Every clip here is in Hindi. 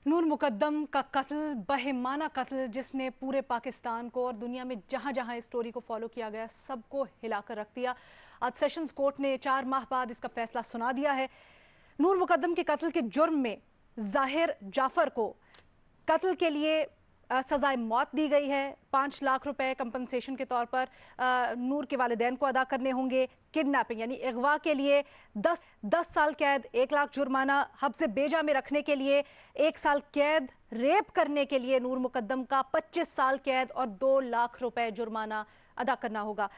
नूर मुकद्दम का कत्ल, बहिमाना कत्ल जिसने पूरे पाकिस्तान को और दुनिया में जहां जहां इस स्टोरी को फॉलो किया गया सबको हिलाकर रख दिया। आज सेशंस कोर्ट ने 4 माह बाद इसका फैसला सुना दिया है। नूर मुकद्दम के कत्ल के जुर्म में जाहिर जाफर को कत्ल के लिए सजाए मौत दी गई है। 5 लाख रुपए कंपनसेशन के तौर पर नूर के वालिदैन को अदा करने होंगे। किडनैपिंग यानी अगवा के लिए 10 साल कैद, 1 लाख जुर्माना, हब्से बेजा में रखने के लिए 1 साल कैद, रेप करने के लिए नूर मुकद्दम का 25 साल कैद और 2 लाख रुपए जुर्माना अदा करना होगा।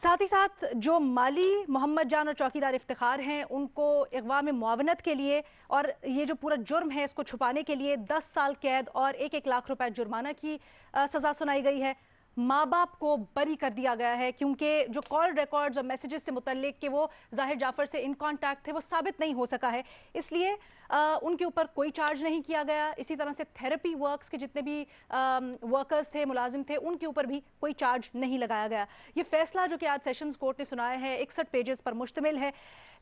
साथ ही साथ जो माली मोहम्मद जान और चौकीदार इफ्तिखार हैं उनको अगवा में मुआवनत के लिए और ये जो पूरा जुर्म है इसको छुपाने के लिए 10 साल कैद और 1-1 लाख रुपए जुर्माना की सजा सुनाई गई है। माँ बाप को बरी कर दिया गया है क्योंकि जो कॉल रिकॉर्ड्स और मैसेजेस से मुतल्लिक कि वो जाहिर जाफर से इन कांटेक्ट थे वो साबित नहीं हो सका है, इसलिए उनके ऊपर कोई चार्ज नहीं किया गया। इसी तरह से थेरेपी वर्क्स के जितने भी वर्कर्स थे, मुलाजिम थे, उनके ऊपर भी कोई चार्ज नहीं लगाया गया। ये फैसला जो कि आज सेशंस कोर्ट ने सुनाया है 61 पेजेस पर मुश्तमिल है।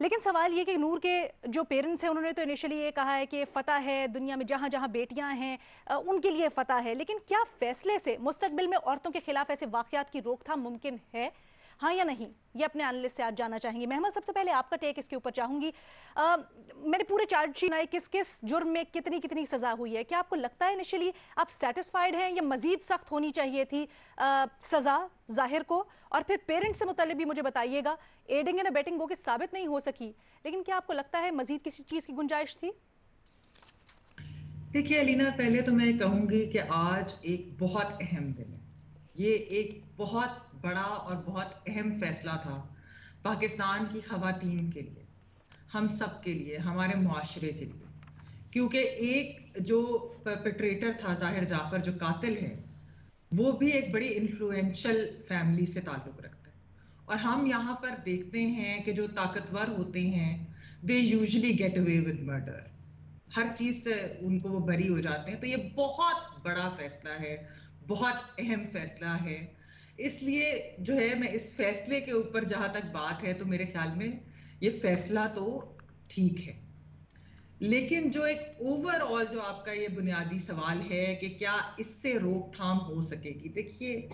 लेकिन सवाल ये कि नूर के जो पेरेंट्स हैं उन्होंने तो इनिशियली ये कहा है कि फ़तह है, दुनिया में जहाँ जहाँ बेटियाँ हैं उनके लिए फ़तह है, लेकिन क्या फैसले से मुस्तकबिल में औरतों के खिलाफ ऐसे वाक़यात की रोकथाम मुमकिन है, हाँ या नहीं? ये अपने एनालिस्ट से आज जानना चाहेंगे। महमद, सबसे पहले आपका टेक इसके ऊपर चाहूंगी। मैंने पूरे चार्जशीट में किस किस जुर्म में कितनी कितनी सजा हुई है, क्या आपको लगता है इनिशियली आप सेटिस्फाइड हैं या मजीद सख्त होनी चाहिए थी सजा जाहिर को? और फिर पेरेंट्स से मुताल्लिक भी मुझे बताइएगा, एडिंग एंड अबेटिंग वो कि साबित नहीं हो सकी, लेकिन क्या आपको लगता है मजीद किसी चीज की गुंजाइश थी? देखिए अलीना, पहले तो मैं कहूंगी कि आज एक बहुत अहम दिन है। ये एक बहुत बड़ा और बहुत अहम फैसला था पाकिस्तान की खवातीन के लिए, हम सब के लिए, हमारे मुआशरे के लिए। क्योंकि एक जो परपेट्रेटर था जाहिर जाफर, जो कातिल है, वो भी एक बड़ी इन्फ्लुएंशियल फैमिली से ताल्लुक रखता है। और हम यहाँ पर देखते हैं कि जो ताकतवर होते हैं they usually get away with murder, हर चीज से उनको वो बरी हो जाते हैं। तो ये बहुत बड़ा फैसला है, बहुत अहम फैसला है। इसलिए जो है, मैं इस फैसले के ऊपर जहां तक बात है तो मेरे ख्याल में ये फैसला तो ठीक है। लेकिन जो एक ओवरऑल जो आपका ये बुनियादी सवाल है कि क्या इससे रोकथाम हो सकेगी, देखिए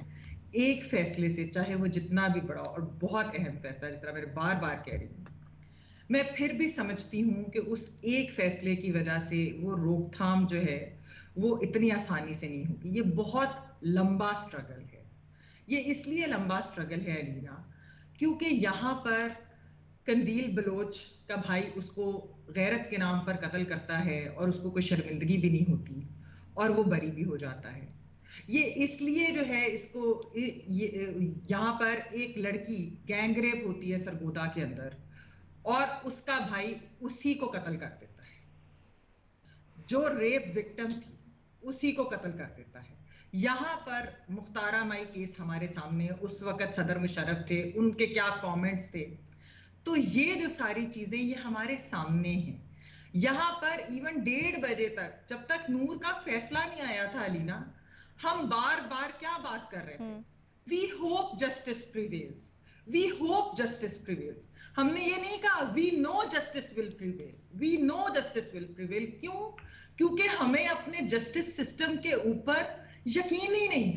एक फैसले से, चाहे वो जितना भी बड़ा और बहुत अहम फैसला, जिस तरह मैं बार बार कह रही हूँ, मैं फिर भी समझती हूँ कि उस एक फैसले की वजह से वो रोकथाम जो है वो इतनी आसानी से नहीं होगी। ये बहुत लंबा स्ट्रगल है। ये इसलिए लंबा स्ट्रगल है अलीना, क्योंकि यहाँ पर कंदील बलोच का भाई उसको गैरत के नाम पर कत्ल करता है और उसको कोई शर्मिंदगी भी नहीं होती और वो बरी भी हो जाता है। ये इसलिए जो है, इसको यहाँ पर एक लड़की गैंग रेप होती है सरगोदा के अंदर और उसका भाई उसी को कत्ल कर देता है, जो रेप विक्टिम थी उसी को कत्ल कर देता है। यहां पर मुख्तारा माई केस हमारे सामने, उस वक्त सदर मुशर्रफ थे, उनके क्या कमेंट्स थे, तो ये जो सारी चीजें ये हमारे सामने हैं। यहां पर इवन 1:30 बजे तक, जब तक नूर का फैसला नहीं आया था अलीना, हम बार बार क्या बात कर रहे थे, we hope justice prevails, we hope justice prevails. हमने ये नहीं कहा we know justice will prevail, we know justice will prevail. क्यों? क्योंकि हमें अपने जस्टिस सिस्टम के ऊपर यकीन ही नहीं,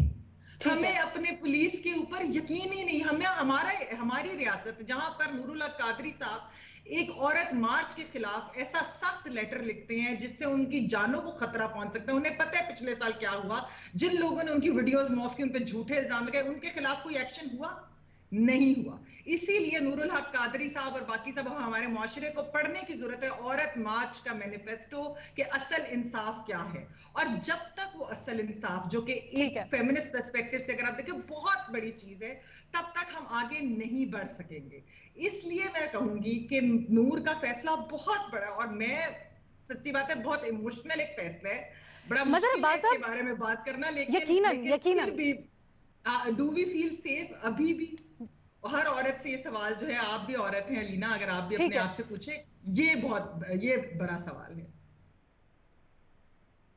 हमें अपने पुलिस के ऊपर यकीन ही नहीं। हमें हमारी रियासत जहां पर नूरुल हक कादरी साहब एक औरत मार्च के खिलाफ ऐसा सख्त लेटर लिखते हैं जिससे उनकी जानों को खतरा पहुंच सकता है। उन्हें पता है पिछले साल क्या हुआ, जिन लोगों ने उनकी वीडियोस मॉफ की, उन पे झूठे इल्जाम लगाए, उनके खिलाफ कोई एक्शन हुआ नहीं हुआ। इसीलिए नूरुल हक कादरी साहब और बाकी सब हमारे मुआशरे को पढ़ने की जरूरत है औरत मार्च का मैनिफेस्टो, कि असल इंसाफ क्या है। और जब तक वो असल इंसाफ, जो कि एक फेमिनिस्ट पर्सपेक्टिव से अगर आप देखें बहुत बड़ी चीज है, तब तक हम आगे नहीं बढ़ सकेंगे। इसलिए मैं कहूंगी कि नूर का फैसला बहुत बड़ा, और मैं सच्ची बात है बहुत इमोशनल एक फैसला है, बड़ा मुश्किल है इसके बारे में बात करना, लेकिन भी डू वी फील सेफ अभी भी? हर औरत से ये सवाल जो है, आप भी औरत हैं अलीना, अगर आप भी अपने आप से पूछे, ये बड़ा सवाल है।